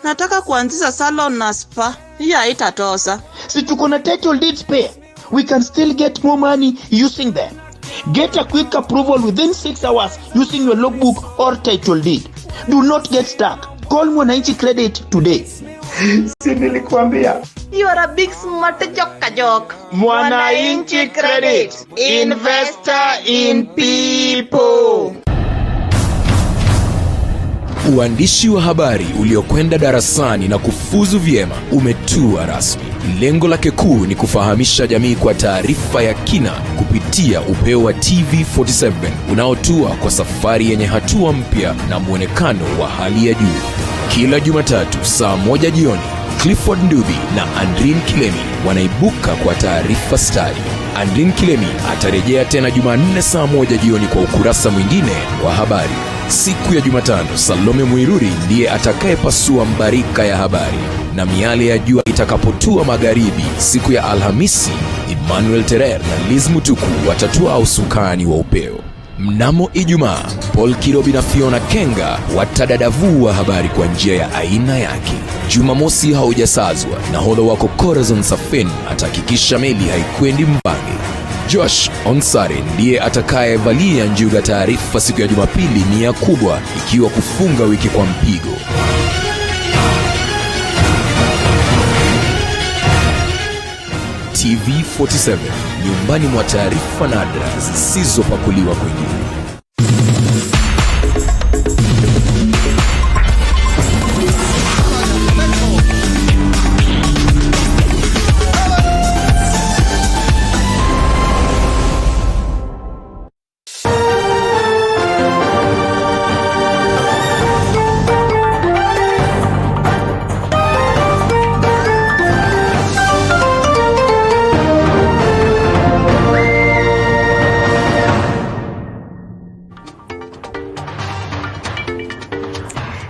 Nataka kuanzisha salon na spa. Hii haitatosa. Si tuko na title deeds pair. We can still get more money using them. Get a quick approval within 6 hours using your logbook or title deed. Do not get stuck. Call Mwananchi Credit today. Si nilikuambia. You are a big smart joke. Mwananchi Credit. Investor in people. Uandishi wa habari uliokwenda darasani na kufuzu vyema umetua rasmi. Lengo lake kuu ni kufahamisha jamii kwa taarifa ya kina kupitia upeo wa TV47 unaotua kwa safari yenye hatua mpya na muonekano wa hali ya juu. Kila Jumatatu saa 1 jioni, Clifford Ndubi na Andrin Kilemi wanaibuka kwa taarifa stadi. Andrin Kilemi atarejea tena Jumanne saa 1 jioni kwa ukurasa mwingine wa habari. Siku ya Jumatano, Salome Muiruri ndiye atakayepasua mbarika ya habari, na miale ya jua itakapotua magharibi. Siku ya Alhamisi, Emmanuel Terer na Liz Mutuku watatua usukani wa upeo. Mnamo Ijumaa, Paul Kirobi na Fiona Kenga watadadavua habari kwa njia ya aina yake. Jumamosi haujasazwa, nahodha wako Corazon Safen atahakikisha meli haikwendi mbange. Josh Onsare ndiye atakayevalia njuga taarifa. Siku ya Jumapili ni ya kubwa, ikiwa kufunga wiki kwa mpigo. TV47, nyumbani mwa taarifa nadra zisizopakuliwa kwingine.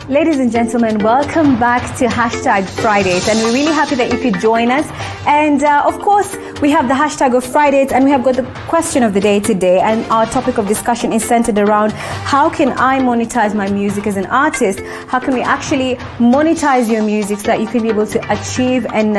Ladies and gentlemen, welcome back to Hashtag Fridays, and we're really happy that you could join us. And of course, we have the hashtag of Fridays, and we have got the question of the day today, and our topic of discussion is centered around how can I monetize my music as an artist? How can we actually monetize your music so that you can be able to achieve and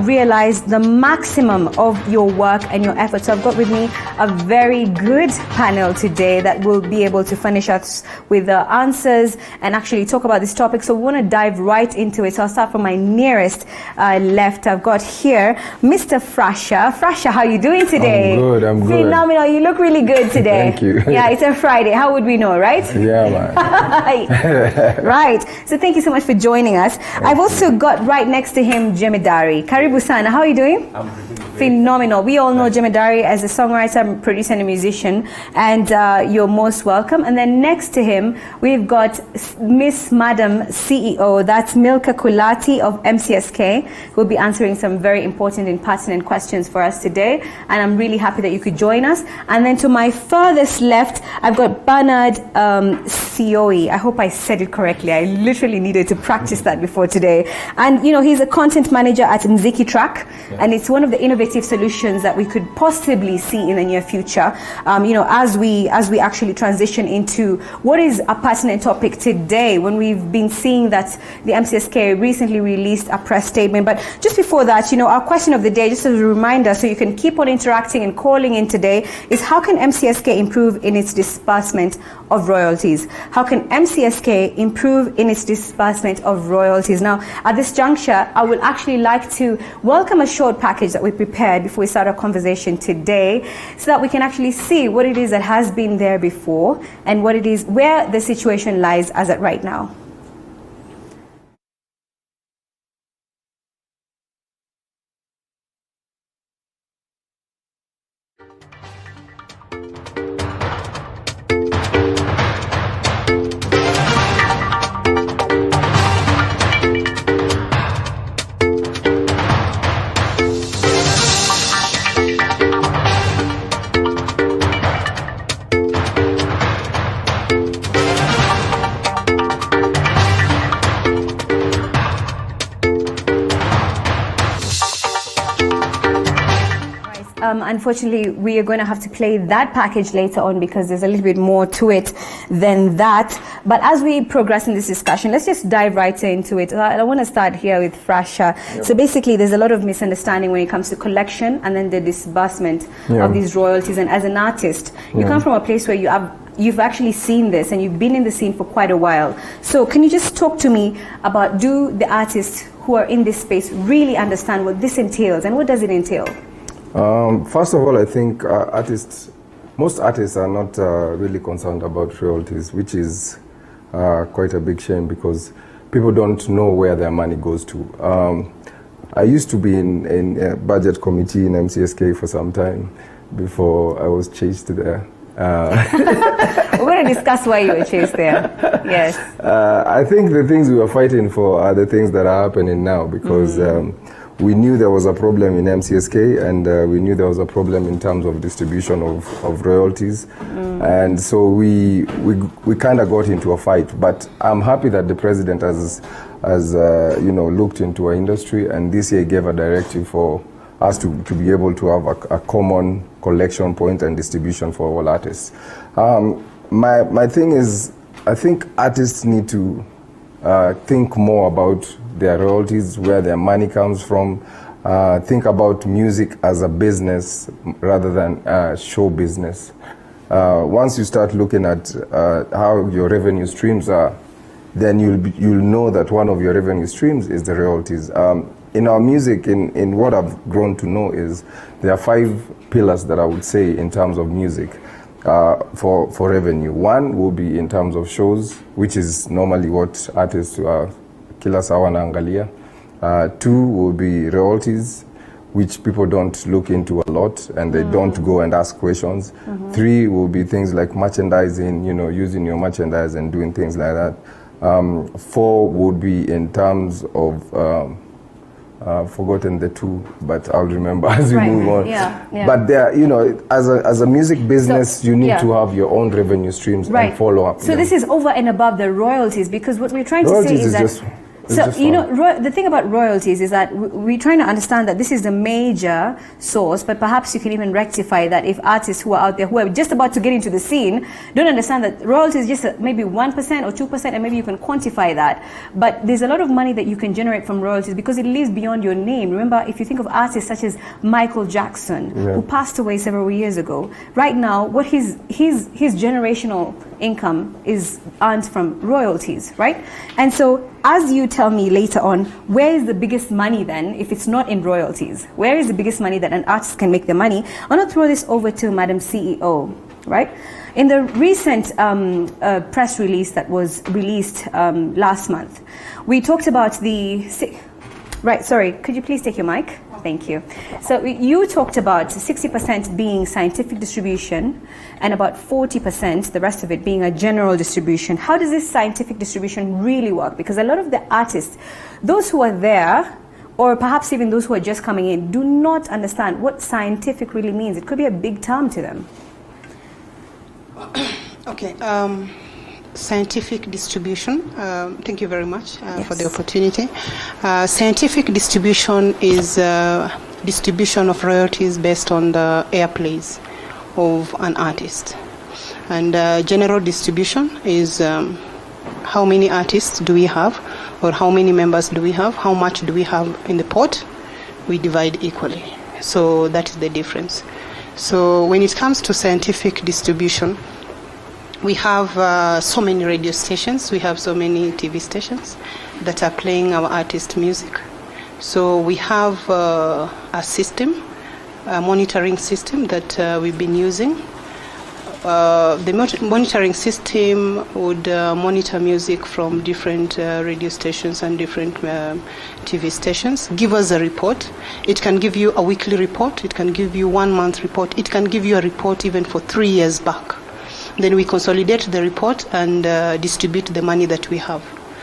realize the maximum of your work and your efforts? So I've got with me a very good panel today that will be able to furnish us with the answers and actually talk about this topic. So we want to dive right into it. So I'll start from my nearest left. I've got here Mr. Frasha. Frasha, how are you doing today? I'm good. Phenomenal. You look really good today. Thank you. Yeah, it's a Friday. How would we know, right? Yeah, man. Right. So thank you so much for joining us. I've also got right next to him Jemedari. Karibu sana. How are you doing? I'm phenomenal. We all know Jemedari as a songwriter, producer, and a musician, and you're most welcome. And then next to him, we've got Miss Madam CEO. That's Milka Kulati of MCSK, who will be answering some very important and pertinent questions for us today. And I'm really happy that you could join us. And then to my furthest left, I've got Bernard Sioe. I hope I said it correctly. I literally needed to practice that before today. And you know, he's a content manager at Mziki Track, and it's one of the innovative solutions that we could possibly see in the near future. You know, as we actually transition into what is a pertinent topic today, when we've been seeing that the MCSK recently released a press statement. But just before that, you know, our question of the day, just as a reminder, so you can keep on interacting and calling in today, is how can MCSK improve in its disbursement of royalties? How can MCSK improve in its disbursement of royalties? Now, at this juncture, I would actually like to welcome a short package that we prepared before we start our conversation today, so that we can actually see what it is that has been there before and what it is, where the situation lies as at right now. Unfortunately, we are going to have to play that package later on because there's a little bit more to it than that. But as we progress in this discussion, let's just dive right into it. I want to start here with Frasha. Yep. So basically, there's a lot of misunderstanding when it comes to collection and then the disbursement of these royalties. And as an artist, you come from a place where you've actually seen this and you've been in the scene for quite a while. So can you just talk to me about, do the artists who are in this space really understand what this entails and what does it entail? First of all, I think most artists are not really concerned about royalties, which is quite a big shame because people don't know where their money goes to. I used to be in a budget committee in MCSK for some time before I was chased there. We're going to discuss why you were chased there. Yes. I think the things we were fighting for are the things that are happening now because we knew there was a problem in MCSK and we knew there was a problem in terms of distribution of royalties. And so we kind of got into a fight. But I'm happy that the president has looked into our industry, and this year gave a directive for us to be able to have a common collection point and distribution for all artists. My thing is, I think artists need to think more about their royalties, where their money comes from, think about music as a business rather than show business. Once you start looking at how your revenue streams are, then you'll know that one of your revenue streams is the royalties. In our music, in what I've grown to know is there are 5 pillars that I would say in terms of music for revenue. One will be in terms of shows, which is normally what artists kila sawa na angalia. 2 will be royalties, which people don't look into a lot and they don't go and ask questions. 3 will be things like merchandising, using your merchandise and doing things like that. 4 would be in terms of I've forgotten the 2, but I'll remember as we move on. Yeah. But there, as a music business, you need to have your own revenue streams and follow up. So this is over and above the royalties, because what we're trying to say is that. So, the thing about royalties is that we're trying to understand that this is the major source, but perhaps you can even rectify that if artists who are out there, who are just about to get into the scene, don't understand that royalties is just maybe 1% or 2%, and maybe you can quantify that. But there's a lot of money that you can generate from royalties because it lives beyond your name. Remember, if you think of artists such as Michael Jackson, who passed away several years ago, right now, what his generational income is earned from royalties, right? And so, as you tell me later on, where is the biggest money then if it's not in royalties? Where is the biggest money that an artist can make their money? I want to throw this over to Madam CEO, right? In the recent press release that was released last month, we talked about the... Right, sorry, could you please take your mic? Thank you. So you talked about 60% being scientific distribution and about 40%, the rest of it, being a general distribution. How does this scientific distribution really work? Because a lot of the artists, those who are there, or perhaps even those who are just coming in, do not understand what scientific really means. It could be a big term to them. Okay. Scientific distribution. Thank you very much for the opportunity. Scientific distribution is distribution of royalties based on the airplays of an artist. And general distribution is how many artists do we have, or how many members do we have, how much do we have in the pot, we divide equally. So that is the difference. So when it comes to scientific distribution, we have so many radio stations, we have so many TV stations that are playing our artist music. So we have a system, a monitoring system that we've been using. The monitoring system would monitor music from different radio stations and different TV stations, give us a report. It can give you a weekly report, it can give you 1 month report, it can give you a report even for 3 years back. Then we consolidate the report and distribute the money that we have.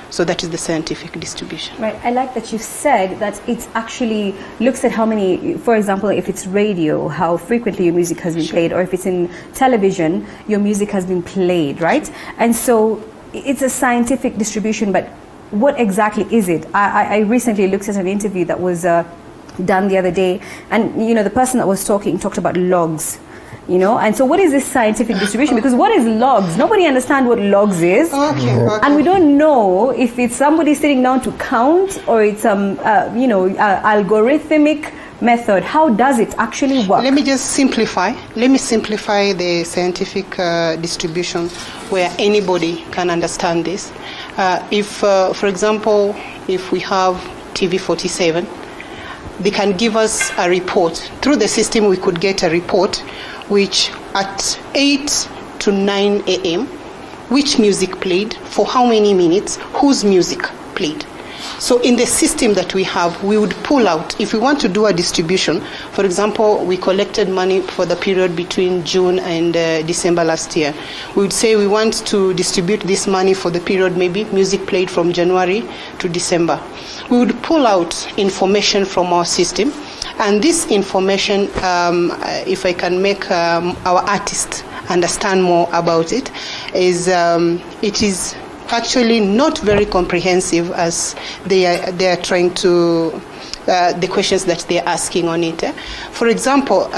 So that is the scientific distribution. Right. I like that you said that it actually looks at how many, for example, if it's radio, how frequently your music has been played, or if it's in television, your music has been played, right? And so it's a scientific distribution, but what exactly is it? I recently looked at an interview that was done the other day, and you know, the person that was talking talked about logs. You know, and so what is this scientific distribution? Because what is logs? Nobody understands what logs is, and we don't know if it's somebody sitting down to count or it's algorithmic method. How does it actually work? Let me just simplify. Let me simplify the scientific distribution where anybody can understand this. If, for example, if we have TV47, they can give us a report. Through the system, we could get a report which at 8 to 9 a.m., which music played, for how many minutes, whose music played. So in the system that we have, we would pull out, if we want to do a distribution, for example, we collected money for the period between June and December last year. We would say we want to distribute this money for the period, maybe music played from January to December. We would pull out information from our system, and this information, if I can make our artists understand more about it, is it is actually not very comprehensive as they are trying to the questions that they're asking on it. For example,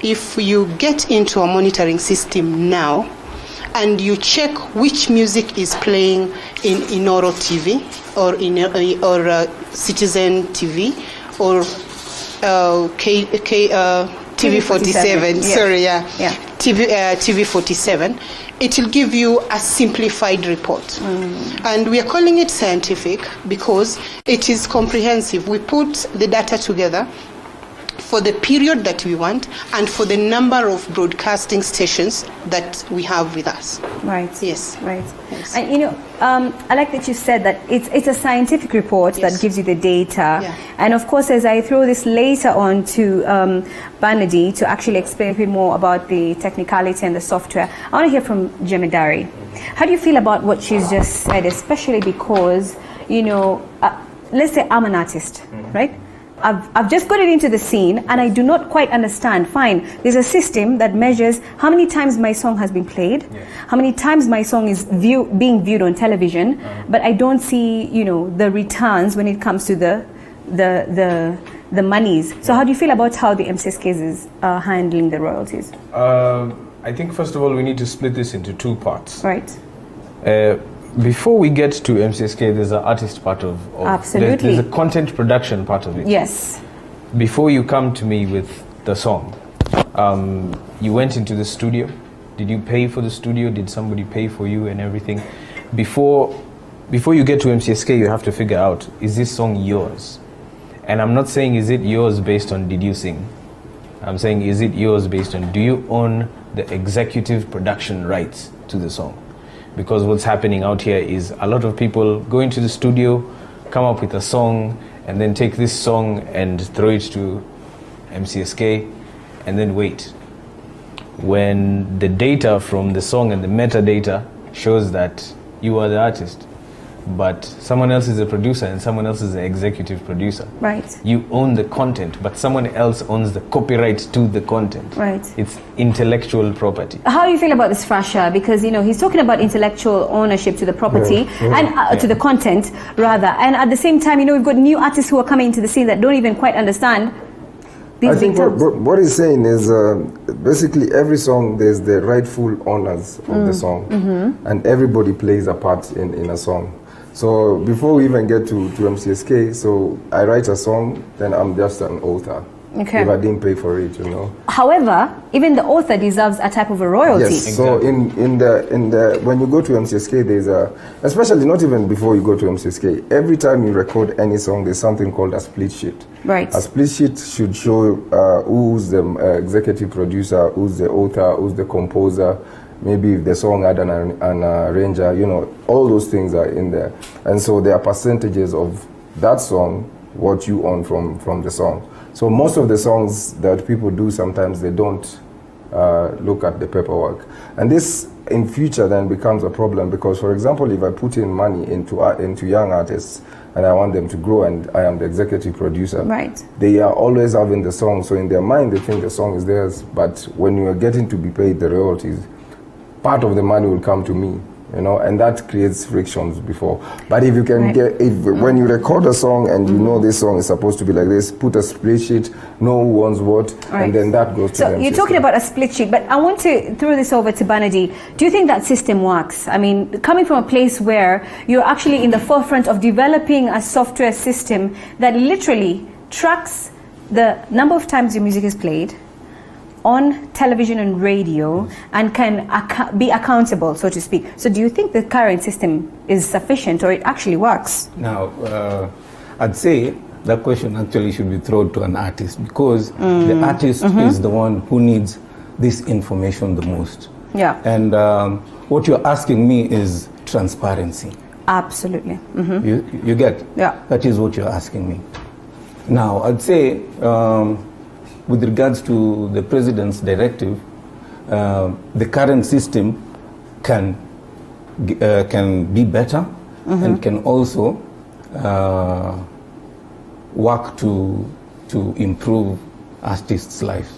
if you get into a monitoring system now and you check which music is playing in Inoro TV or Citizen TV or TV47, TV47, it will give you a simplified report. And we are calling it scientific because it is comprehensive. We put the data together for the period that we want and for the number of broadcasting stations that we have with us. Right. Yes. Right. Yes. And you know, I like that you said that it's a scientific report that gives you the data. Yeah. And of course, as I throw this later on to Banadi to actually explain a bit more about the technicality and the software, I want to hear from Jemedari. How do you feel about what she's just said, especially because, you know, let's say I'm an artist, right? I've just got it into the scene and I do not quite understand. Fine, there's a system that measures how many times my song has been played, how many times my song is being viewed on television, but I don't see, you know, the returns when it comes to the monies. So how do you feel about how the MCSKs is handling the royalties? I think first of all we need to split this into two parts. Right. Before we get to MCSK, there's an artist part of Absolutely. There's a content production part of it. Yes. Before you come to me with the song, you went into the studio. Did you pay for the studio? Did somebody pay for you and everything? Before you get to MCSK, you have to figure out, is this song yours? And I'm not saying is it yours based on did you sing. I'm saying is it yours based on do you own the executive production rights to the song? Because what's happening out here is a lot of people go into the studio, come up with a song, and then take this song and throw it to MCSK, and then wait. When the data from the song and the metadata shows that you are the artist, but someone else is a producer and someone else is the executive producer. Right. You own the content, but someone else owns the copyright to the content. Right. It's intellectual property. How do you feel about this, Frasha? Because, you know, he's talking about intellectual ownership to the property and to the content, rather. And at the same time, you know, we've got new artists who are coming into the scene that don't even quite understand these I think big terms. what he's saying is basically every song, there's the rightful owners of the song. And everybody plays a part in a song. So before we even get to MCSK, so I write a song, then I'm just an author. Okay. If I didn't pay for it, you know. However, even the author deserves a type of a royalty. Yes. So in the when you go to MCSK, there's especially not even before you go to MCSK. Every time you record any song, there's something called a split sheet. Right. A split sheet should show who's the executive producer, who's the author, who's the composer. Maybe if the song had an arranger, you know, all those things are in there. And so there are percentages of that song, what you own from the song. So most of the songs that people do, sometimes they don't look at the paperwork. And this in future then becomes a problem because, for example, if I put in money into young artists and I want them to grow and I am the executive producer, right, they are always having the song. So in their mind, they think the song is theirs. But when you are getting to be paid the royalties, part of the money will come to me you know, and that creates frictions before. But if you can Right. get, when you record a song and you know this song is supposed to be like this, put a split sheet, know who wants what, Right. and then that goes to So them. you're talking about a split sheet, but I want to throw this over to Banadi. Do you think that system works? I mean, coming from a place where you're actually in the forefront of developing a software system that literally tracks the number of times your music is played on television and radio and can be accountable, so to speak. So do you think the current system is sufficient or it actually works? Now, I'd say that question actually should be thrown to an artist, because the artist is the one who needs this information the most. Yeah. And what you're asking me is transparency. Absolutely. You get? Yeah. That is what you're asking me. Now, I'd say, with regards to the president's directive, the current system can be better and can also work to improve artists' lives.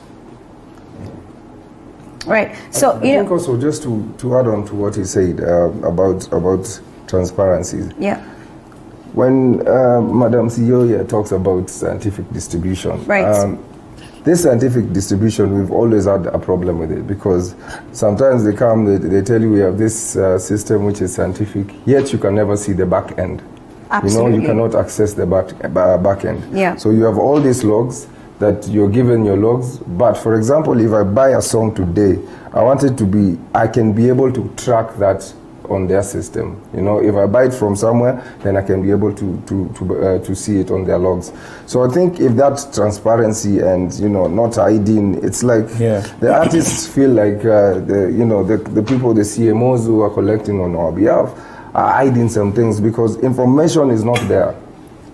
Right. So I think also, just to add on to what he said about transparency. Yeah. When Madam CEO here talks about scientific distribution, Right. This scientific distribution, we've always had a problem with it, because sometimes they come, they tell you we have this system which is scientific, yet you can never see the back end. Absolutely. You know, you cannot access the back end. Yeah. So you have all these logs that you're given your logs, but for example, if I buy a song today, I want it to be, I can be able to track that on their system. You know, if I buy it from somewhere, then I can be able to see it on their logs. So I think if that transparency and, you know, not hiding, it's like the artists feel like the people, the CMOs who are collecting on our behalf are hiding some things, because information is not there.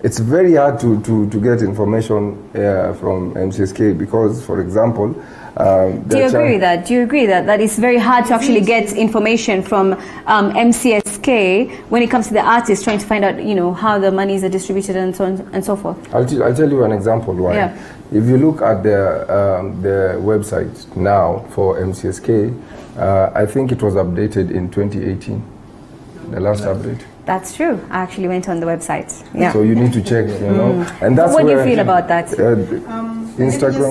It's very hard to get information from MCSK, because, for example, do you agree with that? Do you agree that it's very hard to actually get information from MCSK when it comes to the artists trying to find out, you know, how the monies are distributed and so on and so forth? I'll tell you an example why. Yeah. If you look at the website now for MCSK, I think it was updated in 2018, the last update. That's true. I actually went on the website. Yeah. So you need to check, you know. And that's what do you where, feel about that? Instagram, things like that.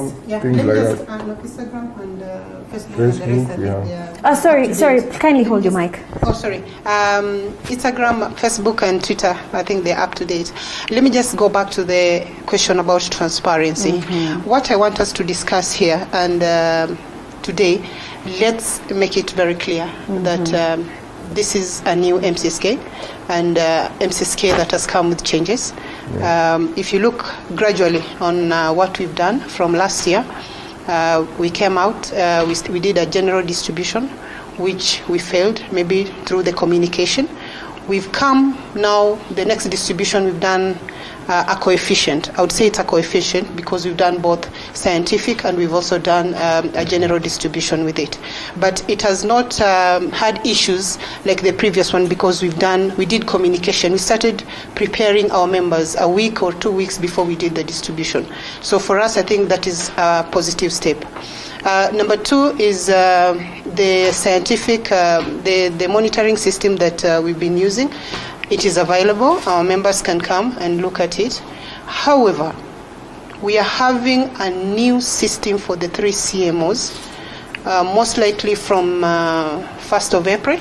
Instagram and Facebook. Facebook, Oh, sorry. Kindly hold your mic. Oh, sorry. Instagram, Facebook, and Twitter, I think they're up to date. Let me just go back to the question about transparency. What I want us to discuss here and today, let's make it very clear that this is a new MCSK, and MCSK that has come with changes. If you look gradually on what we've done from last year, we came out, we did a general distribution, which we failed, maybe through the communication. We've come now, the next distribution we've done a coefficient. I would say it's a coefficient because we've done both scientific and we've also done a general distribution with it. But it has not had issues like the previous one, because we did communication. We started preparing our members a week or 2 weeks before we did the distribution. So for us, I think that is a positive step. Number two is the scientific, the monitoring system that we've been using. It is available. Our members can come and look at it. However, we are having a new system for the 3 CMOs, most likely from 1st of April.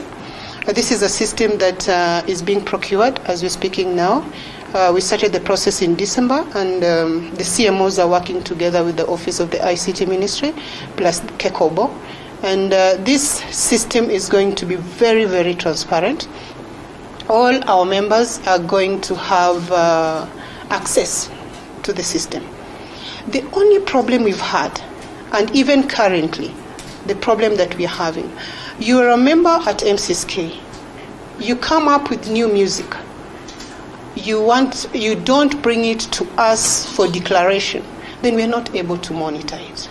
This is a system that is being procured as we're speaking now. We started the process in December, and the CMOs are working together with the Office of the ICT Ministry, plus Kekobo. And this system is going to be very, very transparent. All our members are going to have access to the system. The only problem we've had, and even currently, the problem that we're having, you're a member at MCSK, you come up with new music, you don't bring it to us for declaration, then we're not able to monitor it.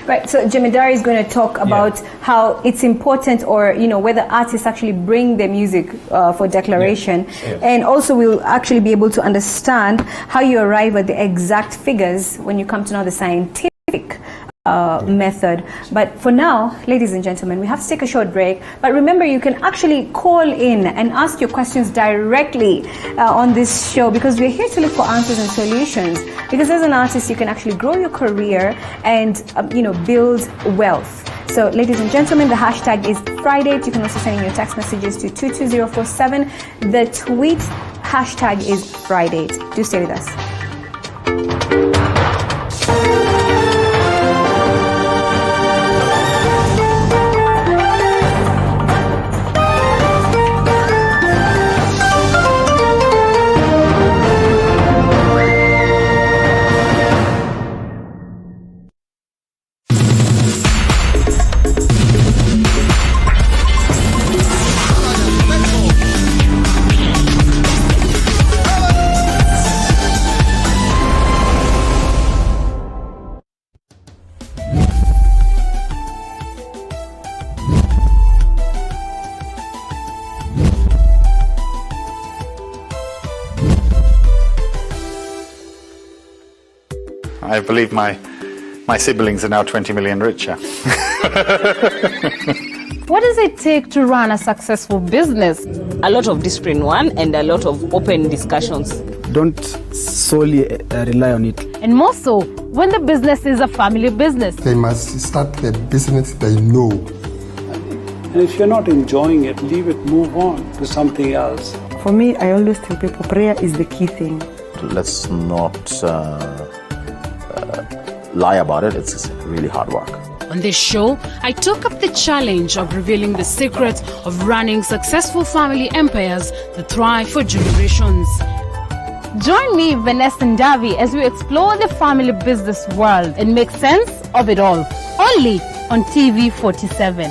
Right, so Jemedari is going to talk about how it's important, or, you know, whether artists actually bring their music for declaration. And also we'll actually be able to understand how you arrive at the exact figures when you come to know the scientific method. But for now, ladies and gentlemen, we have to take a short break. But remember, you can actually call in and ask your questions directly on this show, because we're here to look for answers and solutions. Because as an artist, you can actually grow your career and build wealth. So, ladies and gentlemen, the hashtag is Friday. You can also send in your text messages to 22047. The tweet hashtag is Friday. Do stay with us. I believe my siblings are now 20 million richer. What does it take to run a successful business? A lot of discipline, one, and a lot of open discussions. Don't solely rely on it. And more so, when the business is a family business. They must start the business they know. And if you're not enjoying it, leave it, move on to something else. For me, I always tell people prayer is the key thing. Let's not lie about it. It's really hard work. On this show, I took up the challenge of revealing the secrets of running successful family empires that thrive for generations. Join me, Vanessa Ndavi, as we explore the family business world and make sense of it all. Only on TV47.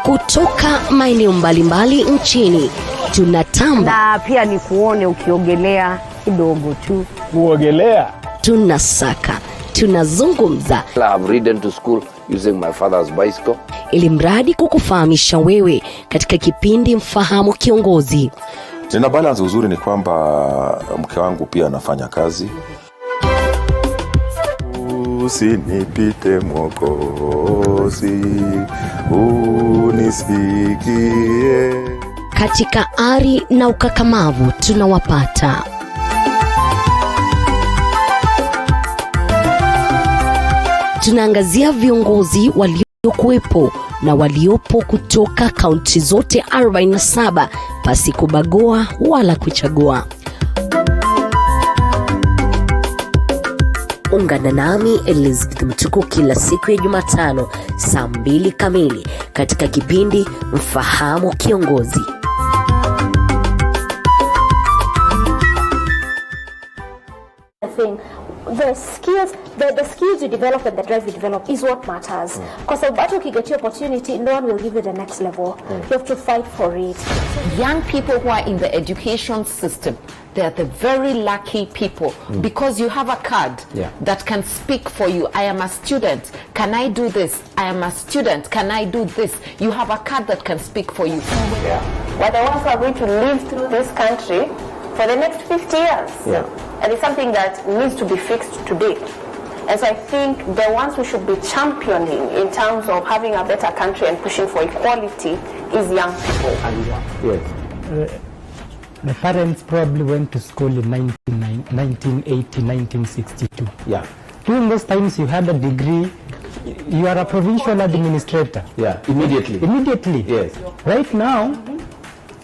Kutoka maeneo mbalimbali nchini tunatamba, na pia ni kuone ukiogelea kidogo tu. Kuogelea, tunasaka, tunazungumza. I've ridden to school using my father's bicycle. Ili mradi kukufahamisha wewe katika kipindi Mfahamu Kiongozi. Nina balance. Uzuri ni kwamba mke wangu pia anafanya kazi. Usinipite Mwokozi, unisikie. Katika ari na ukakamavu tunawapata. Tunaangazia viongozi waliokuwepo na waliopo kutoka kaunti zote 47 pasi kubagua wala kuchagua. Ungana nami Elizabeth Mtuku kila siku ya Jumatano saa 2 kamili katika kipindi Mfahamu Kiongozi. The skills you develop and the drive you develop is what matters. Because if you get your opportunity, no one will give you the next level. You have to fight for it. Young people who are in the education system, they are the very lucky people because you have a card that can speak for you. I am a student. Can I do this? I am a student. Can I do this? You have a card that can speak for you. But the ones who are going to live through this country for the next 50 years. And it's something that needs to be fixed today. And so I think the ones who should be championing in terms of having a better country and pushing for equality is young people. The parents probably went to school in 1980, 1962. During those times you had a degree, you are a provincial administrator. Immediately. Yes. Right now,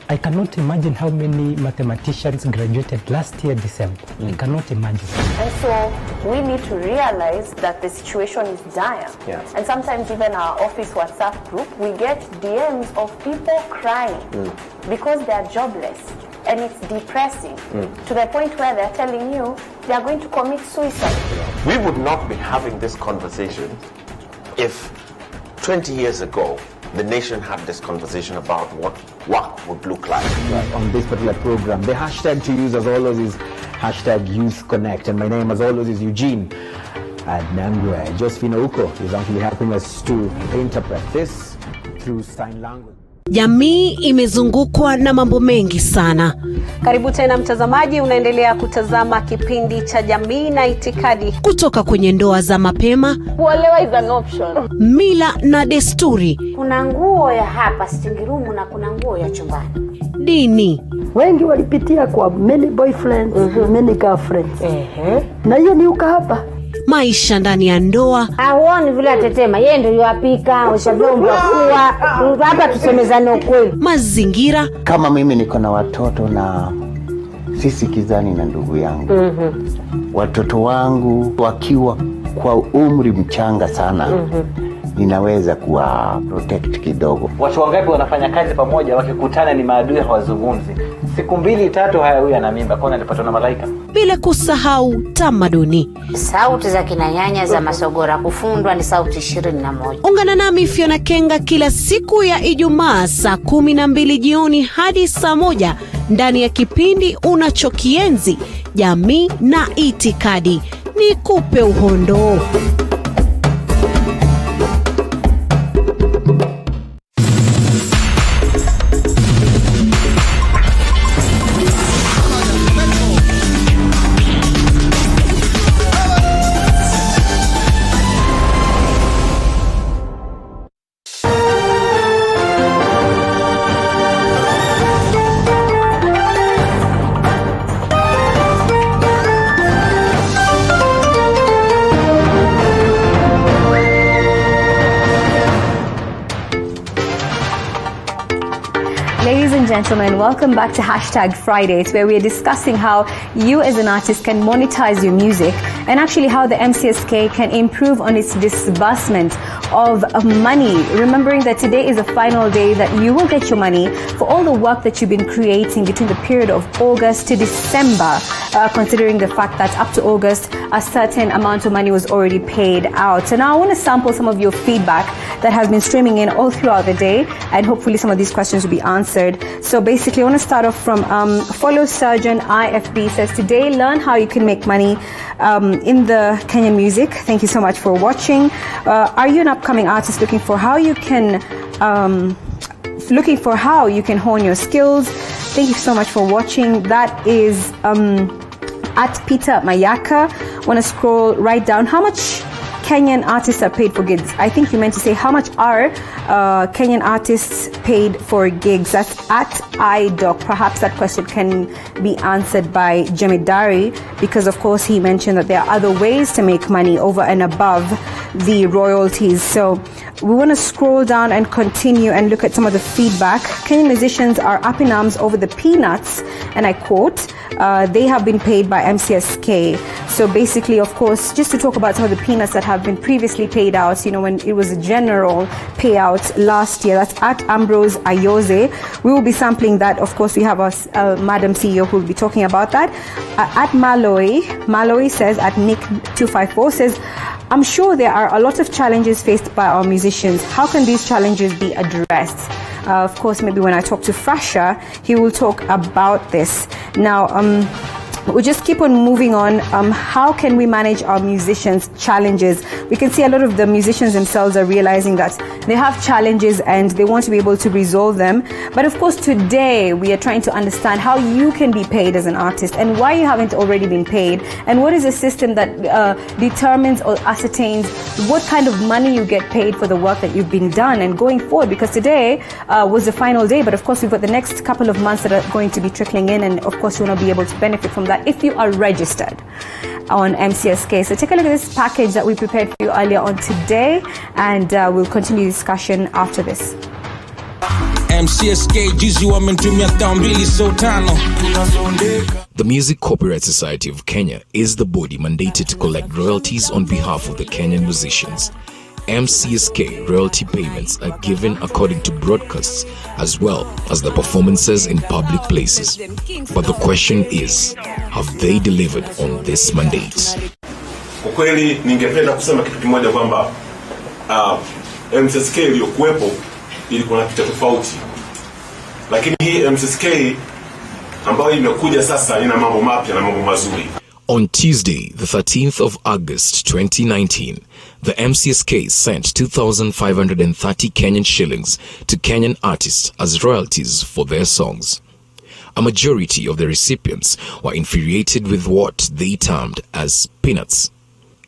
I cannot imagine how many mathematicians graduated last year December. I cannot imagine. And so we need to realize that the situation is dire. And sometimes even our office WhatsApp group, we get DMs of people crying because they are jobless. And it's depressing to the point where they're telling you they are going to commit suicide. We would not be having this conversation if 20 years ago the nation had this conversation about what work would look like. On this particular program, the hashtag to use as always is hashtag Youth Connect, and my name as always is Eugene Adnangwe. Josephine Uko is actually helping us to interpret this through sign language. Jamii imezungukwa na mambo mengi sana. Karibu tena mtazamaji, unaendelea kutazama kipindi cha Jamii na Itikadi. Kutoka kwenye ndoa za mapema, kuolewa is an option, mila na desturi, kuna nguo ya hapa sitting room na kuna nguo ya chumbani, dini. Wengi walipitia kwa many boyfriends, many girlfriends. Na hiyo ni ukahaba. Maisha ndani ya ndoa. Hauoni vile atetema, yeye ndio yuapika, ushavyombo kuwa, hapa tusemezane ukweli. Mazingira. Kama mimi niko na watoto na sisi kizani na ndugu yangu. Watoto wangu wakiwa kwa umri mchanga sana. Ninaweza kuwa protect kidogo. Watu wangapi wanafanya kazi pamoja wakikutana ni maadui hawazungumzi. Siku 2-3 haya huyu ana mimba kwa anapatwa na malaika. Bila kusahau tamaduni. Sauti za kinanyanya za Masogora kufundwa ni sauti 21. Ungana nami Fiona Kenga kila siku ya Ijumaa saa 12 jioni hadi saa 1 ndani ya kipindi unachokienzi Jamii na Itikadi. Nikupe uhondo. Ladies and gentlemen, welcome back to Hashtag Fridays, where we are discussing how you as an artist can monetize your music and actually how the MCSK can improve on its disbursement of money. Remembering that today is the final day that you will get your money for all the work that you've been creating between the period of August to December, considering the fact that up to August, a certain amount of money was already paid out. So now I want to sample some of your feedback that has been streaming in all throughout the day, and hopefully some of these questions will be answered. So basically, I want to start off from Follow Surgeon IFB says, today learn how you can make money in the Kenyan music. Thank you so much for watching. Are you an upcoming artist looking for how you can hone your skills? Thank you so much for watching. That is at Peter Mayaka. Want to scroll right down. How much Kenyan artists are paid for gigs? I think you meant to say how much are Kenyan artists paid for gigs. That's at iDoc. Perhaps that question can be answered by Jemedari, because of course he mentioned that there are other ways to make money over and above the royalties. So we want to scroll down and continue and look at some of the feedback. Kenyan musicians are up in arms over the peanuts, and I quote, they have been paid by MCSK. So basically, of course, just to talk about some of the peanuts that have been previously paid out, you know, when it was a general payout last year. That's at Ambrose Ayoze. We will be sampling that. Of course, we have our Madam CEO who will be talking about that. At Malloy says, at Nick254 says, I'm sure there are a lot of challenges faced by our musicians. How can these challenges be addressed? Of course, maybe when I talk to Frasha, he will talk about this. Now, we'll just keep on moving on. How can we manage our musicians' challenges? We can see a lot of the musicians themselves are realizing that they have challenges and they want to be able to resolve them. But of course, today we are trying to understand how you can be paid as an artist and why you haven't already been paid, and what is a system that determines or ascertains what kind of money you get paid for the work that you've been done and going forward. Because today was the final day, but of course we've got the next couple of months that are going to be trickling in, and of course you want to be able to benefit from that if you are registered on MCSK. So take a look at this package that we prepared for you earlier on today, and we'll continue the discussion after this. The Music Copyright Society of Kenya is the body mandated to collect royalties on behalf of the Kenyan musicians. MCSK royalty payments are given according to broadcasts as well as the performances in public places. But the question is, have they delivered on this mandate? Kwa kweli ningependa kusema kitu kimoja kwamba MCSK iliyokuwepo ilikuwa na kitu tofauti. Lakini hii MCSK ambayo imekuja sasa ina mambo mapya na mambo mazuri. On Tuesday, the 13th of August 2019, the MCSK sent 2,530 Kenyan shillings to Kenyan artists as royalties for their songs. A majority of the recipients were infuriated with what they termed as peanuts.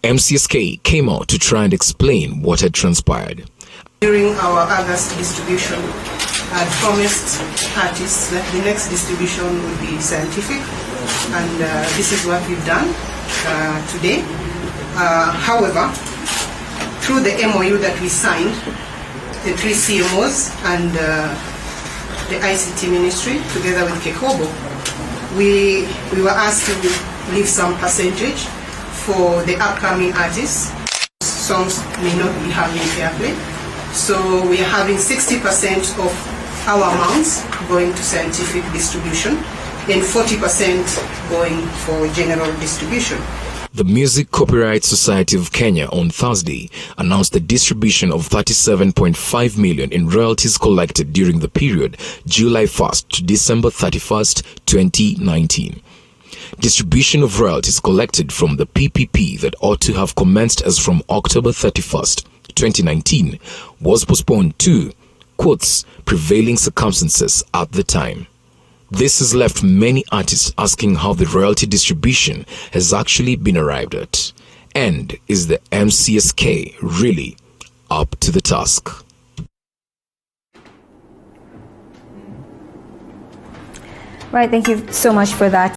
MCSK came out to try and explain what had transpired. During our August distribution, I promised artists that the next distribution will be scientific, and this is what we've done today. However, through the MOU that we signed, the 3 CMOs and the ICT Ministry, together with Kekobo, we were asked to leave some percentage for the upcoming artists. Songs may not be having airplay, so we are having 60% of our amounts going to scientific distribution and 40% going for general distribution. The Music Copyright Society of Kenya on Thursday announced the distribution of 37.5 million in royalties collected during the period July 1st to December 31st, 2019. Distribution of royalties collected from the PPP that ought to have commenced as from October 31st, 2019 was postponed to, quotes, prevailing circumstances at the time. This has left many artists asking how the royalty distribution has actually been arrived at. And is the MCSK really up to the task? Right, thank you so mumuch for that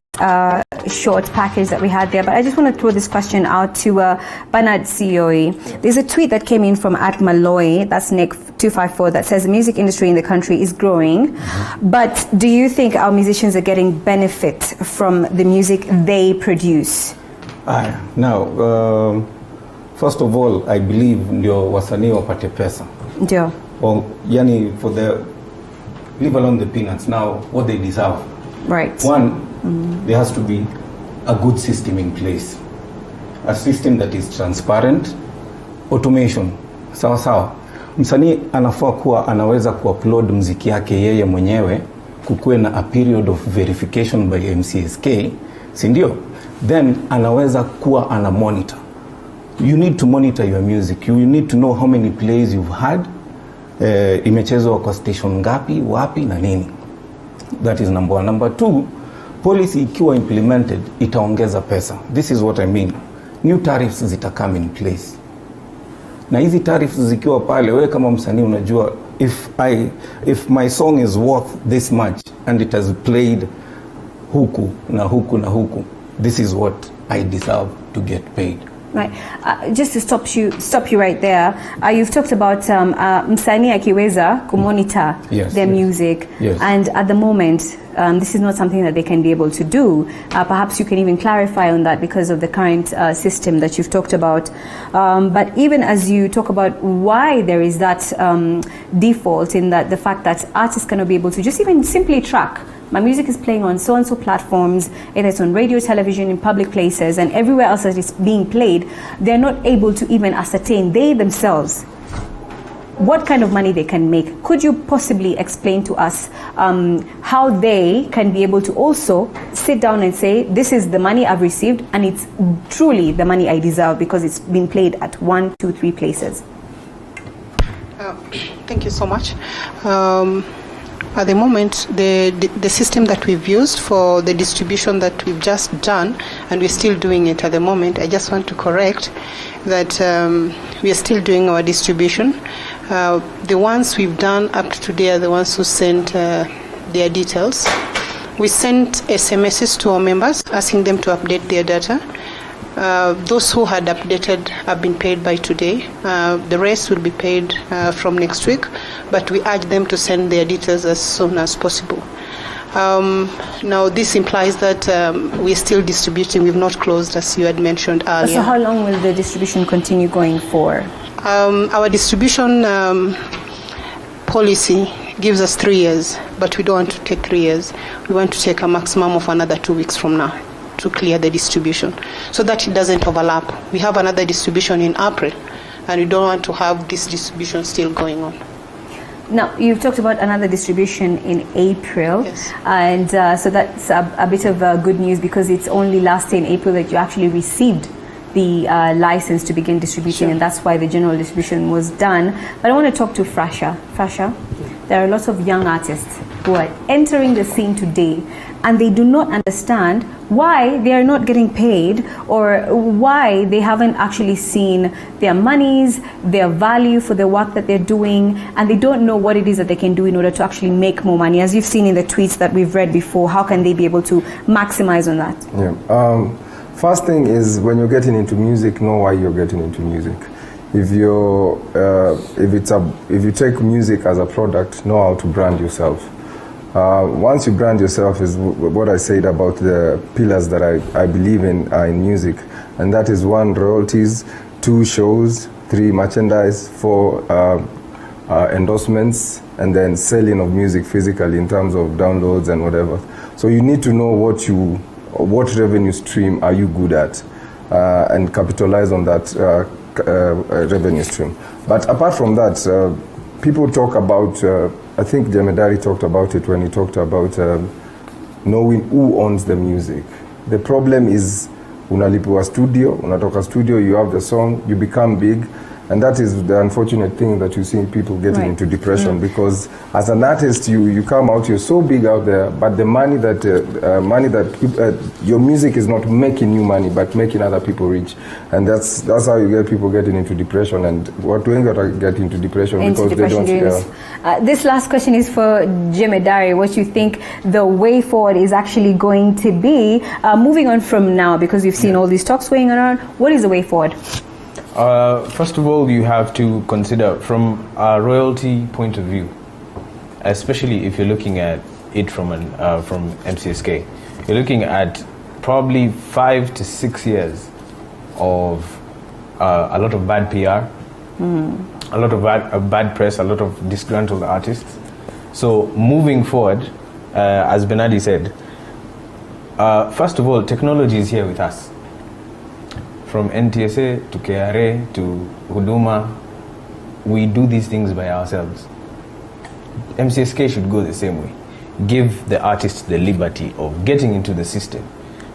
short package that we had there. But I just want to throw this question out to Bernard COE. There's a tweet that came in from @Malloy, that's Nick254, that says the music industry in the country is growing. But do you think our musicians are getting benefit from the music they produce? Now, first of all, I believe ndio wasanii wapate pesa. Ndio. Yani for the, leave alone the peanuts, now what they deserve. Right. One, there has to be a good system in place. A system that is transparent, automation. Sawa sawa. Msanii anafaa kuwa anaweza kuupload muziki yake yeye mwenyewe, kukuwe na a period of verification by MCSK, si ndio? Then anaweza kuwa ana monitor. You need to monitor your music. You need to know how many plays you've had, imechezwa kwa station ngapi, wapi na nini. That is number one. Number two, policy ikiwa implemented itaongeza pesa. This is what I mean. New tariffs zita come in place. Na hizi tariffs zikiwa pale, wewe kama msanii unajua, if my song is worth this much and it has played huku na huku na huku, this is what I deserve to get paid. Right. Just to stop you right there. You've talked about msanii akiweza kumonitor their music. Yes. And at the moment, this is not something that they can be able to do. Perhaps you can even clarify on that because of the current system that you've talked about. But even as you talk about why there is that default in that the fact that artists cannot be able to just even simply track, my music is playing on so-and-so platforms, it is on radio, television, in public places, and everywhere else that it's being played, they're not able to even ascertain, they themselves, what kind of money they can make. Could you possibly explain to us how they can be able to also sit down and say, this is the money I've received, and it's truly the money I deserve because it's been played at 1, 2, 3 places? Thank you so much. At the moment, the system that we've used for the distribution that we've just done, and we're still doing it at the moment, I just want to correct that we are still doing our distribution. The ones we've done up to today are the ones who sent their details. We sent SMSs to our members asking them to update their data. Those who had updated have been paid by today. The rest will be paid from next week, but we urge them to send their details as soon as possible. Now, this implies that we're still distributing. We've not closed, as you had mentioned earlier. So how long will the distribution continue going for? Our distribution policy gives us 3 years, but we don't want to take 3 years. We want to take a maximum of another 2 weeks from now to clear the distribution so that it doesn't overlap. We have another distribution in April, and we don't want to have this distribution still going on. Now, you've talked about another distribution in April, Yes. and so that's a bit of good news, because it's only last year in April that you actually received the license to begin distributing, and that's why the general distribution was done. But I want to talk to Frasha. Frasha, there are lots of young artists who are entering the scene today, and they do not understand why they are not getting paid, or why they haven't actually seen their monies, their value for the work that they're doing, and they don't know what it is that they can do in order to actually make more money. As you've seen in the tweets that we've read before, how can they be able to maximize on that? Yeah. First thing is, when you're getting into music, know why you're getting into music. If you take music as a product, know how to brand yourself. Once you brand yourself, is what I said about the pillars that I believe in music, and that is 1, royalties, 2, shows, 3, merchandise, 4, endorsements, and then selling of music physically in terms of downloads and whatever. So you need to know what revenue stream are you good at, and capitalize on that revenue stream. But apart from that, people talk about, I think Jemedari talked about it when he talked about knowing who owns the music. The problem is, unalipiwa studio, unatoka studio, you have the song, you become big, and that is the unfortunate thing that you see people getting into depression, because as an artist, you come out, you're so big out there, but the money that your music is not making you money, but making other people rich, and that's how you get people getting into depression, and what doing that get into depression because they don't. This last question is for Jemedari. What you think the way forward is actually going to be, moving on from now, because we've seen all these talks going on. What is the way forward? First of all, you have to consider from a royalty point of view, especially if you're looking at it from MCSK, you're looking at probably 5 to 6 years of a lot of bad PR, a lot of bad press, a lot of disgruntled artists. So moving forward, as Bernardi said, first of all, technology is here with us. From NTSA to KRA to Huduma, we do these things by ourselves. MCSK should go the same way. Give the artists the liberty of getting into the system.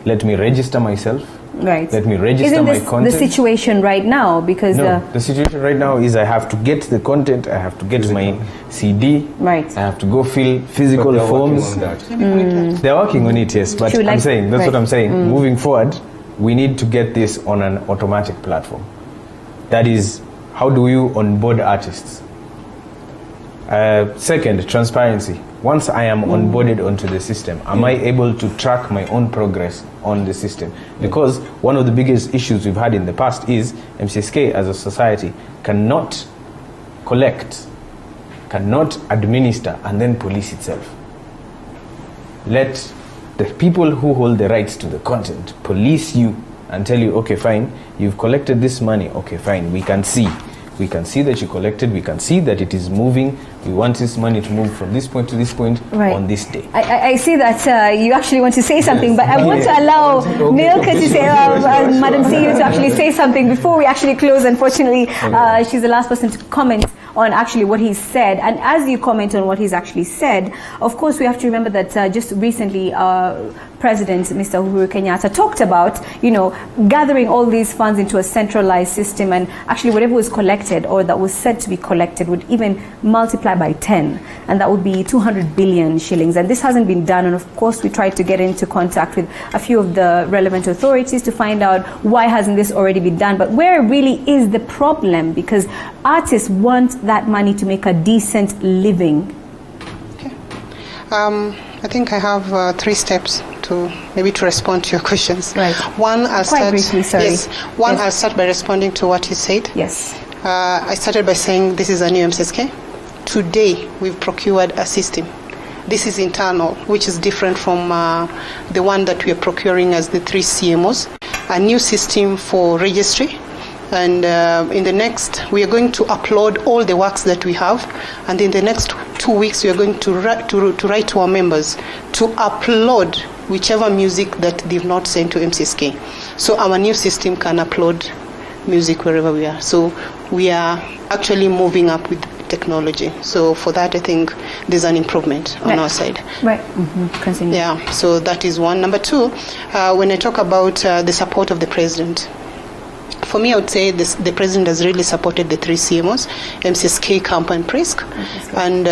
Let me register myself. Right. Let me register my content. Isn't this the situation right now? Because the situation right now is I have to get the content, I have to get my CD, right. I have to go fill physical forms. They're working on it, yes, but I'm saying, that's what I'm saying. Moving forward, we need to get this on an automatic platform. That is, how do you onboard artists? Second, transparency. Once I am onboarded onto the system, am I able to track my own progress on the system? Because one of the biggest issues we've had in the past is MCSK as a society cannot collect, cannot administer, and then police itself. Let the people who hold the rights to the content police you and tell you, okay, fine, you've collected this money, okay, fine, we can see that you collected, we can see that it is moving, we want this money to move from this point to this point on this day. I see that you actually want to say something, but I want to allow Milka to say, Madam CEO, to actually say something before we actually close. Unfortunately, she's the last person to comment on actually what he said. And as you comment on what he's actually said, of course we have to remember that just recently President Mr. Uhuru Kenyatta talked about, gathering all these funds into a centralized system, and actually whatever was collected or that was said to be collected would even multiply by 10, and that would be 200 billion shillings. And this hasn't been done, and of course we tried to get into contact with a few of the relevant authorities to find out why hasn't this already been done. But where really is the problem? Because artists want that money to make a decent living. Okay. I think I have 3 steps to respond to your questions. Right. One, I'll Quite briefly, sorry. Yes. One, I'll start by responding to what he said. Yes. I started by saying this is a new MCSK. Today, we've procured a system. This is internal, which is different from the one that we are procuring as the 3 CMOs. A new system for registry. And in the next, we are going to upload all the works that we have. And in the next 2 weeks, we are going to write to our members to upload whichever music that they've not sent to MCSK. So our new system can upload music wherever we are. So we are actually moving up with technology. So for that, I think there's an improvement on our side. Right. Continue. Yeah, so that is one. Number two, when I talk about the support of the president, for me, I would say the president has really supported the 3 CMOs, MCSK, CAMP, and PRISC. And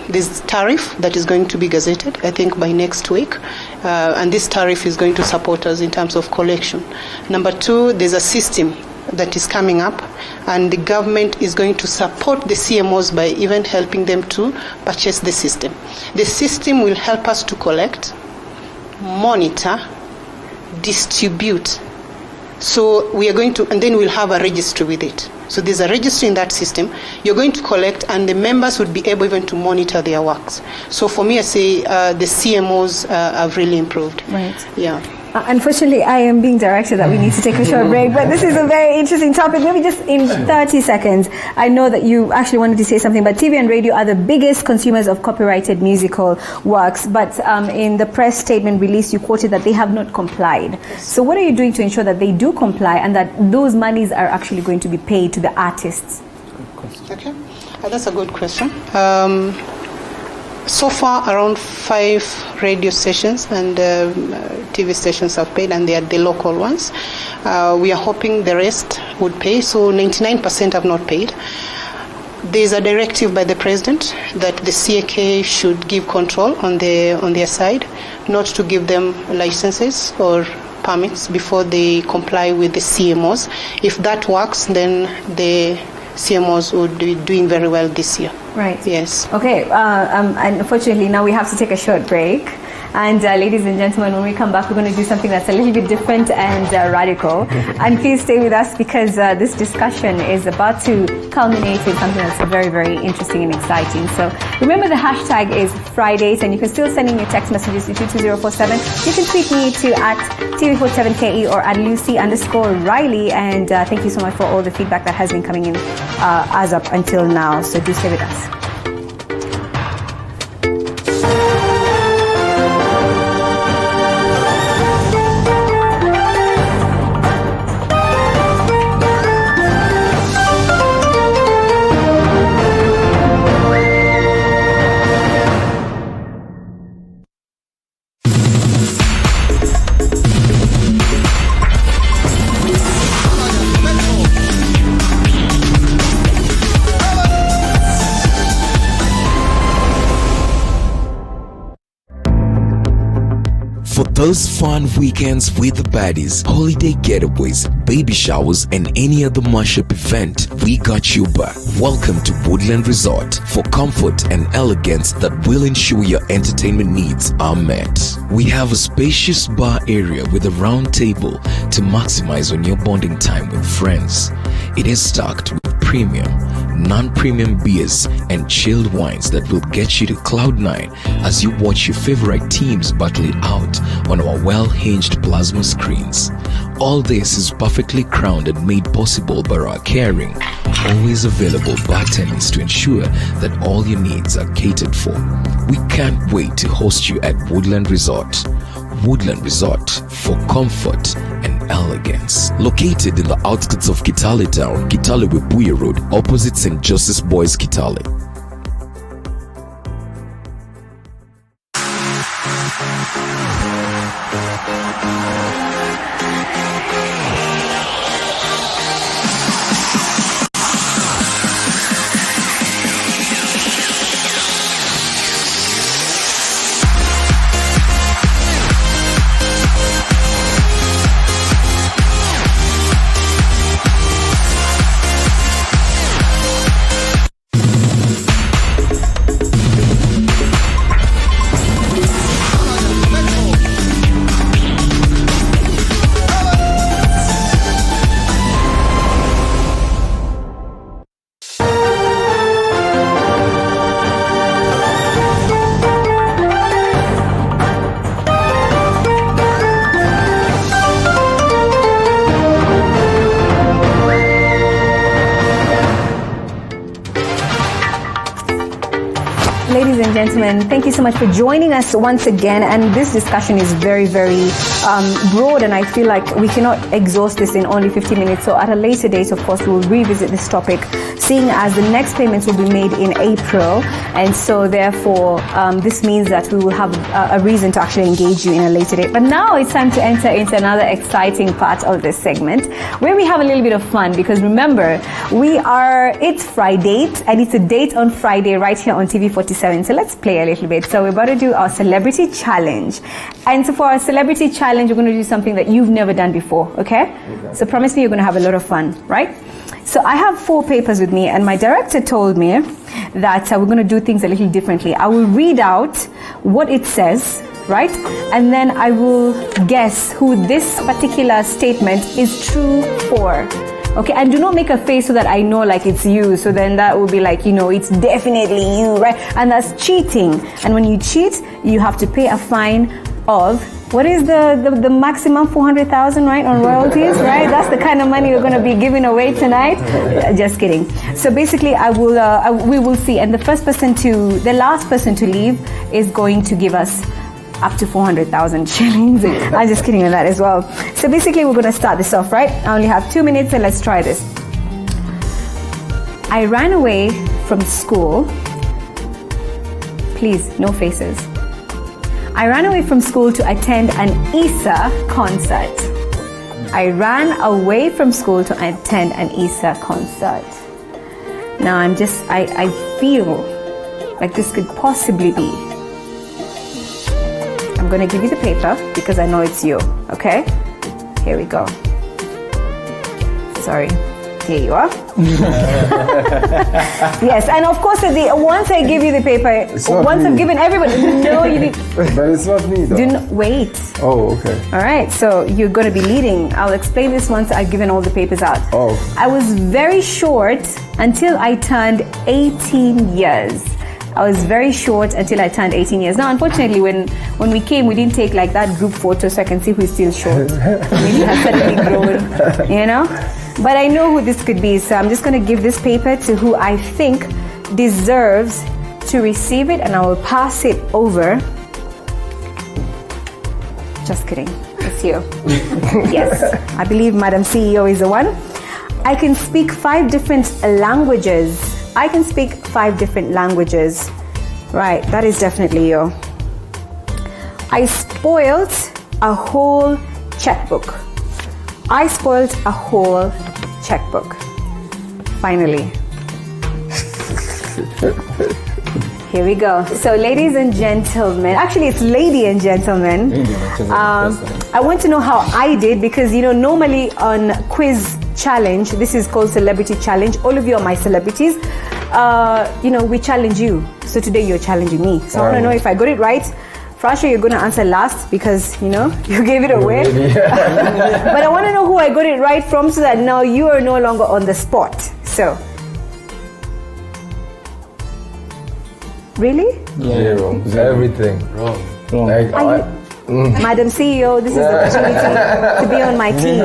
this tariff that is going to be gazetted, I think, by next week. And this tariff is going to support us in terms of collection. Number two, there's a system that is coming up, and the government is going to support the CMOs by even helping them to purchase the system. The system will help us to collect, monitor, distribute. So we are going to, and then we'll have a registry with it. So there's a registry in that system. You're going to collect, and the members would be able even to monitor their works. So for me, I say the CMOs have really improved. Right. Yeah. Unfortunately, I am being directed that we need to take a short break, but this is a very interesting topic. Maybe just in 30 seconds, I know that you actually wanted to say something, but TV and radio are the biggest consumers of copyrighted musical works, but in the press statement released, you quoted that they have not complied. So what are you doing to ensure that they do comply and that those monies are actually going to be paid to the artists? Okay, that's a good question. So far, around 5 radio stations and TV stations have paid, and they are the local ones. We are hoping the rest would pay, so 99% have not paid. There is a directive by the president that the CAK should give control on their side, not to give them licenses or permits before they comply with the CMOs. If that works, then the CMOs would be doing very well this year. Right. Yes. Okay. Unfortunately, now we have to take a short break. And ladies and gentlemen, when we come back, we're going to do something that's a little bit different and radical. And please stay with us, because this discussion is about to culminate in something that's very, very interesting and exciting. So remember, the hashtag is Fridays, and you can still send in your text messages to 22047. You can tweet me to @TV47KE or @Lucy_Riley. And thank you so much for all the feedback that has been coming in as up until now. So do stay with us. For those fun weekends with the baddies, holiday getaways, baby showers, and any other mashup event, we got you back. Welcome to Woodland Resort for comfort and elegance that will ensure your entertainment needs are met. We have a spacious bar area with a round table to maximize on your bonding time with friends. It is stocked with premium, non-premium beers and chilled wines that will get you to cloud 9 as you watch your favorite teams battle it out on our well-hinged plasma screens. All this is perfectly crowned and made possible by our caring, always available bartenders to ensure that all your needs are catered for. We can't wait to host you at Woodland Resort. Woodland Resort for comfort and elegance. Located in the outskirts of Kitale Town, Kitale Webuye Road, opposite St. Joseph's Boys, Kitale. ladies and gentlemen, thank you so much for joining us once again. And this discussion is very, very broad, and I feel like we cannot exhaust this in only 50 minutes. So at a later date, of course, we'll revisit this topic, seeing as the next payments will be made in April. And so therefore, this means that we will have a reason to actually engage you in a later date. But now it's time to enter into another exciting part of this segment, where we have a little bit of fun, because remember, it's Friday, and it's a date on Friday right here on TV47. So let's play a little bit. So we're about to do our celebrity challenge. And so for our celebrity challenge, we're going to do something that you've never done before, okay? So promise me you're going to have a lot of fun, right? So I have 4 papers with me, and my director told me that we're going to do things a little differently. I will read out what it says, right? And then I will guess who this particular statement is true for. Okay, and do not make a face so that I know like it's you. So then that will be like, it's definitely you, right? And that's cheating. And when you cheat, you have to pay a fine of, what is the maximum? 400,000, right, on royalties, right? That's the kind of money we're going to be giving away tonight. Just kidding. So basically, we will see. And the last person to leave is going to give us up to 400,000 shillings. I'm just kidding on that as well. So basically, we're going to start this off, right? I only have 2 minutes, and let's try this. I ran away from school. Please, no faces. I ran away from school to attend an Issa concert. I ran away from school to attend an Issa concert. Now I feel like this could possibly be. I'm going to give you the paper because I know it's you, okay? Here we go. Sorry. Here you are. Yes, and of course, once I give you the paper, I've given everybody, no, you did. But it's not me, though. Wait. Oh, okay. All right, so you're going to be leading. I'll explain this once I've given all the papers out. Oh. I was very short until I turned 18 years. I was very short until I turned 18 years. Now, unfortunately, when we came, we didn't take like that group photo so I can see who's still short. Maybe has suddenly grown, But I know who this could be, so I'm just going to give this paper to who I think deserves to receive it, and I will pass it over. Just kidding. It's you. Yes, I believe Madam CEO is the one. I can speak 5 different languages. Right, that is definitely you. I spoiled a whole checkbook. Finally. Here we go. So ladies and gentlemen, actually it's lady and gentlemen. I want to know how I did, because normally on quiz challenge, this is called celebrity challenge. All of you are my celebrities. We challenge you. So today you're challenging me. So I want to know if I got it right. Frasha, you're going to answer last because, you gave it away. But I want to know who I got it right from, so that now you are no longer on the spot. So. Really? Zero. Everything. Wrong. Madam CEO, this is the opportunity to be on my team.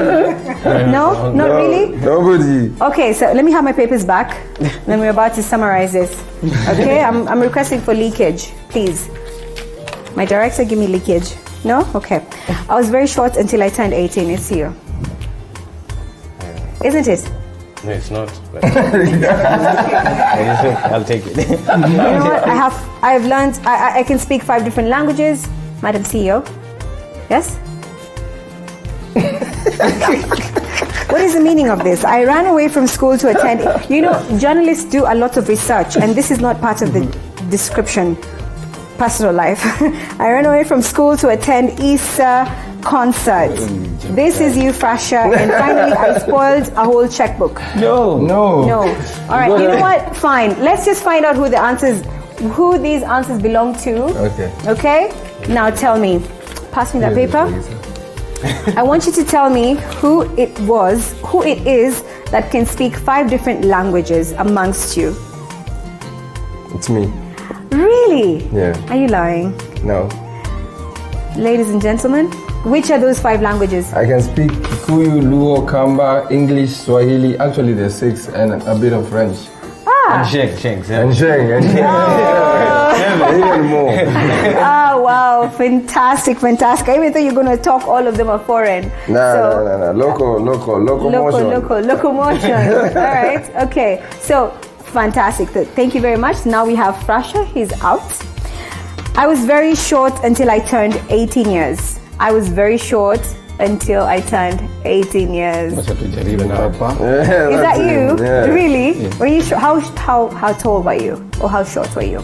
No? Not really? Nobody. Okay, so let me have my papers back. Then we're about to summarize this. Okay, I'm requesting for leakage, please. My director, give me leakage. No? Okay. I was very short until I turned 18. It's you. Isn't it? No, it's not. I'll take it. You know what? I have learned. I can speak 5 different languages, Madam CEO. Yes. What is the meaning of this? I ran away from school to attend. Journalists do a lot of research, and this is not part of the description. Personal life. I ran away from school to attend Issa concert. This is you, Frasha. And finally, I spoiled a whole checkbook. No. All right. You know what? Fine. Let's just find out who these answers belong to. Okay. Now tell me. Pass me that paper. I want you to tell me who it is that can speak 5 different languages amongst you. It's me. Really? Yeah. Are you lying? No. Ladies and gentlemen, which are those 5 languages? I can speak Kikuyu, Luo, Kamba, English, Swahili. Actually, there's 6, and a bit of French. And Shanks. And Sheng. Even more. Oh, wow. Fantastic. I even thought you were going to talk all of them are foreign. No. Locomotion. All right. Okay. So, fantastic. Thank you very much. Now we have Frasha. He's out. I was very short until I turned 18 years. Is that you? Yeah. Really? Yeah. Were you how tall were you? Or how short were you?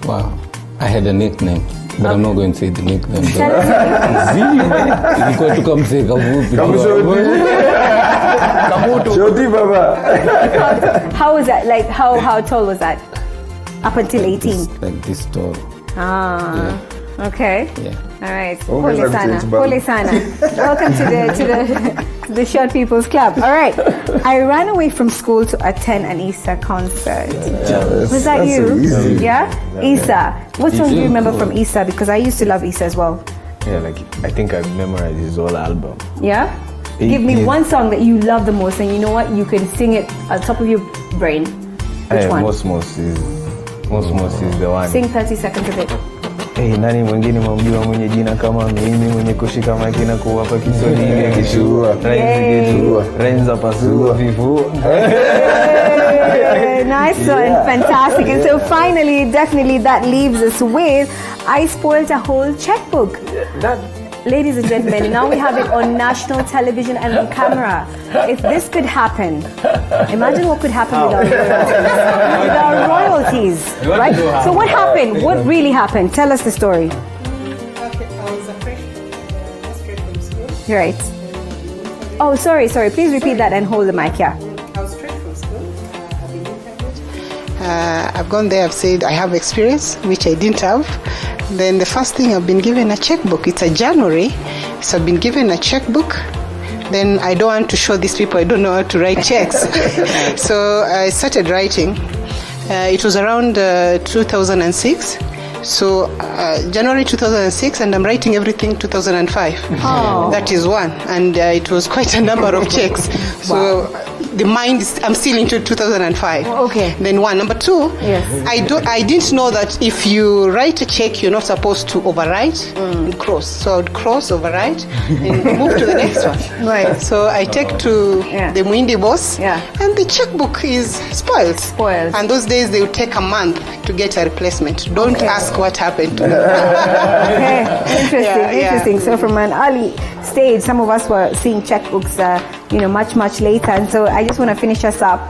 Wow. I had a nickname, but I'm not going to say the nickname. How was that? Like how tall was that? Up until 18? Like this tall. Okay. Yeah. All right. Pole sana. Welcome to the Short People's Club. All right. I ran away from school to attend an Issa concert. Was that you? So easy. Yeah? Issa. What song do you remember from Issa? Because I used to love Issa as well. Yeah, like I think I memorized his whole album. Yeah? Give me one song that you love the most, and you know what? You can sing it on top of your brain. Which one? Mosmos is the one. Sing 30 seconds of it. Hey, nani mwingine mwamjua mwenye jina kama mimi mwenye kushika maiki na kuwapa Kiswahili akishua Renza pasua vifua. Nice one, fantastic. And so finally, definitely that leaves us with I spoiled a whole checkbook. Ladies and gentlemen, now we have it on national television and on camera. If this could happen, imagine what could happen with our royalties. Right? So what happened? What really happened? Tell us the story. Okay, I was afraid straight from school. Right. Oh, sorry. Please repeat that and hold the mic, yeah. I was straight from school. I've been interviewed. I've gone there, I've said I have experience, which I didn't have. Then the first thing, I've been given a checkbook. It's a January, so I've been given a checkbook. Then I don't want to show these people I don't know how to write checks. So I started writing. It was around 2006. So January 2006, and I'm writing everything 2005. Oh. That is one, and it was quite a number of checks. So the mind is, I'm still into 2005. Okay. Then one. Number two, yes. I didn't know that if you write a check, you're not supposed to overwrite and cross. So I would cross, overwrite, and move to the next one. Right. So I take to the Muindi boss, and the checkbook is spoiled. And those days they would take a month to get a replacement. Don't ask what happened to them. Okay, interesting. So from an early stage, some of us were seeing checkbooks, much later. And so I just want to finish us up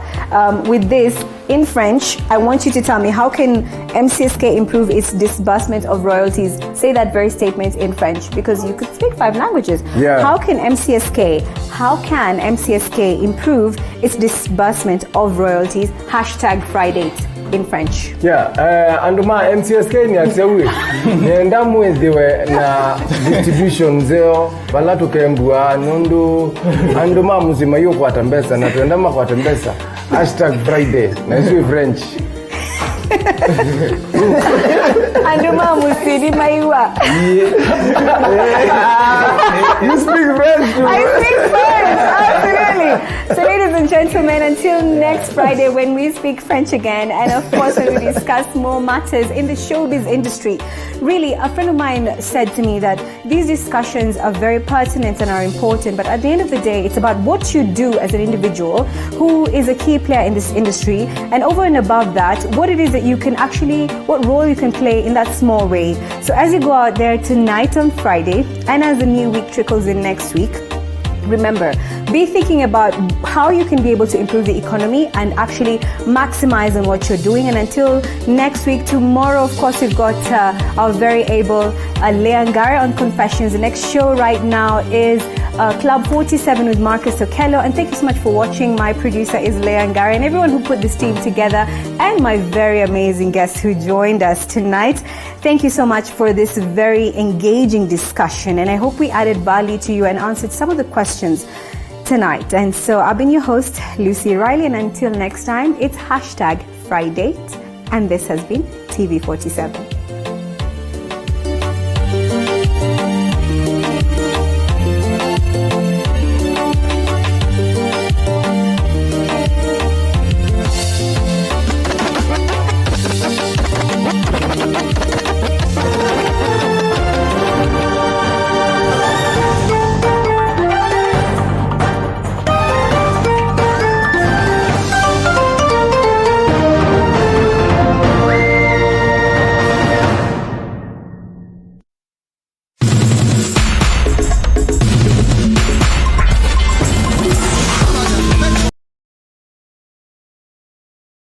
with this. In French, I want you to tell me, how can MCSK improve its disbursement of royalties? Say that very statement in French, because you could speak 5 languages. Yeah. How can MCSK improve its disbursement of royalties? #Friday in French. Anduma MCSK ni asewe nienda mwethiwe na distribution zeo bala tukembua nundu anduma muzima yo kwata mbesa na tuenda makwata mbesa #Friday na isi French. Anduma musidi maiwa. You speak French too. I speak French, absolutely. So ladies and gentlemen, until next Friday when we speak French again, and of course when we discuss more matters in the showbiz industry. Really, a friend of mine said to me that these discussions are very pertinent and are important, but at the end of the day, it's about what you do as an individual who is a key player in this industry, and over and above that, what it is that you can actually, what role you can play in that small way. So as you go out there tonight on Friday, and as the new week trickles in next week, remember, be thinking about how you can be able to improve the economy and actually maximize on what you're doing. And until next week, tomorrow, of course, we've got our very able Leah Ngare on Confessions. The next show right now is Club 47 with Marcus Okello. And thank you so much for watching. My producer is Leah Ngare, and everyone who put this team together, and my very amazing guest who joined us tonight. Thank you so much for this very engaging discussion, and I hope we added value to you and answered some of the questions tonight. And so I've been your host, Lucy Riley, and until next time, it's #Friday, and this has been TV47.